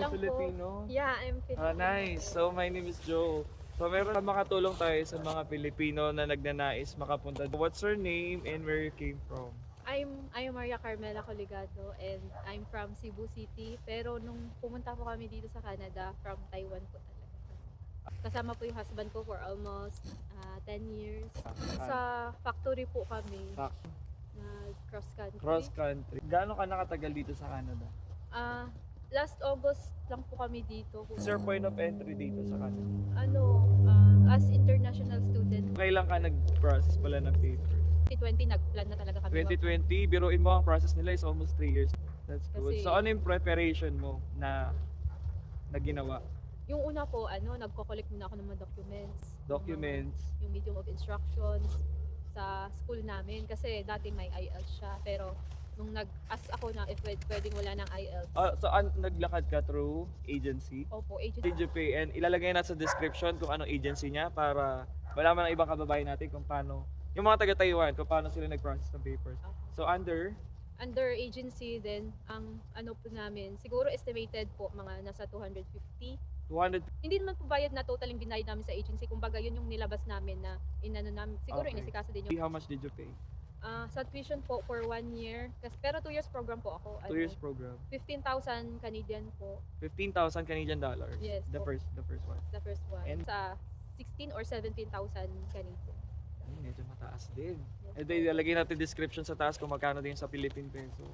lang po. Filipino? Yeah, I'm Filipino. Nice. So, my name is Joe. So, meron na makatulong tayo sa mga Pilipino na nagnanais makapunta. What's your name and where you came from? I'm Maria Carmela Coligado and I'm from Cebu City. Pero nung pumunta po kami dito sa Canada, from Taiwan po talaga. Kasama po yung husband ko for almost 10 years. Sa factory po kami, cross country. Cross country. Gaano ka nakatagal dito sa Canada? Last August lang po kami dito. What's your point of entry dito sa Canada? As international student, Kailan ka nag-process pala ng paper? 2020 nagplan na talaga kami. 2020, biruin mo ang process nila is almost 3 years. That's good. Kasi- So ano yung preparation mo na ginawa? Yung una po, nagko-collect muna ako ng mga documents. Documents? Yung medium of instructions sa school namin. Kasi dati may IELTS siya. Pero nung nag-ask ako na if pwedeng wala ng IELTS. So naglakad ka through agency? Opo, agency. Did you pay? And ilalagay na sa description kung anong agency niya para malaman ng ibang kababayan natin kung paano, yung mga taga-Taiwan, kung paano sila nag-process ng papers. So under Agency din, ang ano po namin, siguro estimated po mga nasa 250. 200, Hindi naman po bayad na totaling binayad namin sa agency. Kumbaga yun yung nilabas namin na inano namin. Siguro Okay. inisikaso din yung how much did you pay? sa tuition po for 1 year. Pero 2 years program po ako. 2 years program. 15,000 Canadian po. 15,000 Canadian dollars. Yes The po. first one. The first one. And- Sa 16 or 17,000 Canadian. Medyo mataas din. Yes And then ilalagay natin description sa taas kung magkano din sa Philippine peso.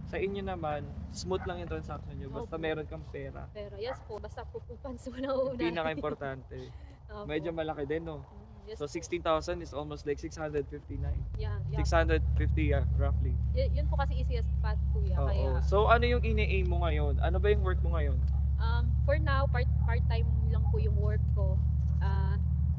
Sa inyo naman, smooth lang yung transaction nyo. Basta Opo. meron kang pera. Pero yes po, basta pupupan sa una. Pinaka-importante. Opo. Medyo malaki din, no? Yes So po. 16,000 is almost like 659. Yeah. 650 roughly. Yun po kasi easiest path kuya. Oo. Kaya, So ano yung ini-aim mo ngayon? Ano ba yung work mo ngayon? for now, part-time lang po yung work ko.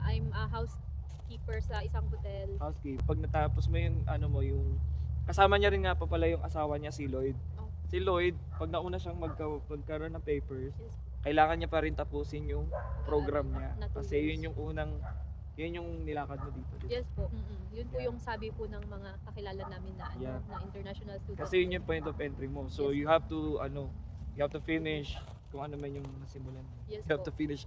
I'm a housekeeper sa isang hotel. Housekeeper. Pag natapos mo yung ano mo, yung kasama niya rin nga pa pala yung asawa niya, si Lloyd. Oh. Si Lloyd, pag nauna siyang magkaroon ng papers, Yes. kailangan niya pa rin tapusin yung program niya. Na 2 Kasi years. yun yung nilakad mo dito. Diba? Yes po. Yun po Yeah. yung sabi po ng mga kakilala namin na Yeah. na international students. Kasi yun yung point of entry mo. So Yes. you have to finish kung ano man yung nasimulan mo. Yes You have po. to finish.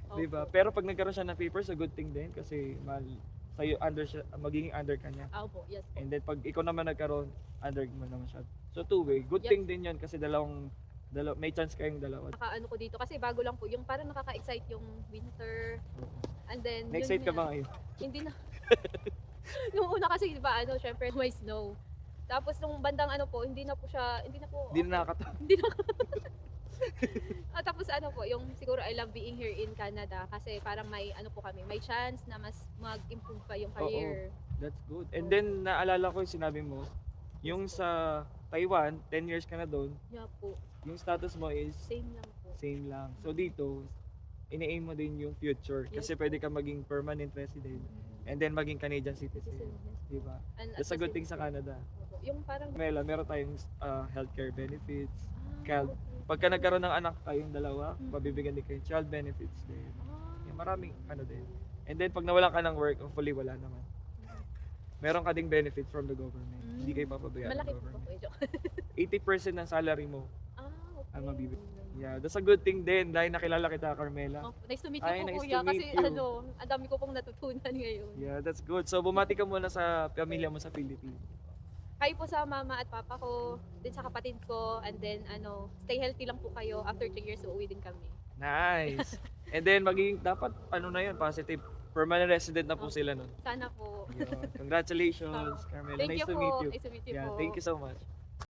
Opo. Diba? Pero pag nagkaroon siya ng papers, a good thing din kasi sa'yo magiging under ka niya. Opo, yes po. And then pag ikaw naman nagkaroon, under mo naman siya. So two-way, good Yes. thing din 'yan kasi may chance kayong dalawa. Nakaano ko dito kasi bago lang po yung parang nakaka-excite yung winter. And then Na-excite ka ba ngayon? Hindi na. Yung una kasi di ba syempre may snow. Tapos nung bandang hindi na po. Hindi na nakakatawa. Hindi na. Tapos po, yung siguro I love being here in Canada kasi parang may may chance na mas mag-improve pa yung career. That's good. And then naalala ko yung sinabi mo, yung sa Taiwan, 10 years ka na doon, Yeah po. yung status mo is Same lang po. same lang. So dito, ini-aim mo din yung future kasi Yes. pwede ka maging permanent resident and then maging Canadian citizen. Citizen, yes. Diba? And That's at a good the thing sa same- Canada. Opo. Yung parang Meron tayong healthcare benefits. okay. Pagka nagkaroon ng anak kayong dalawa, Mhm. mabibigyan din kayo child benefits din. Ah, Yung maraming din. And then pag nawalan ka ng work, hopefully wala naman. Meron ka ding benefits from the government. Hindi kayo papabayaan ng malaki po government. po. Joke. 80% ng salary mo Okay. ang mabibigyan. Yeah, that's a good thing din dahil nakilala kita, Carmela. Oh, nice to meet you Ay, po nice kuya to meet kasi you. ang dami ko pong natutunan ngayon. Yeah, that's good. So bumati ka muna sa pamilya mo sa Philippines. Hi po sa mama at papa ko, din sa kapatid ko, and then stay healthy lang po kayo. After 3 years, uuwi din kami. Nice. And then dapat na yun, positive. Permanent resident na po sila nun. Sana po. Yeah. Congratulations, Carmela. Thank Nice you to po. meet you. Nice to meet you Yeah, po. thank you so much.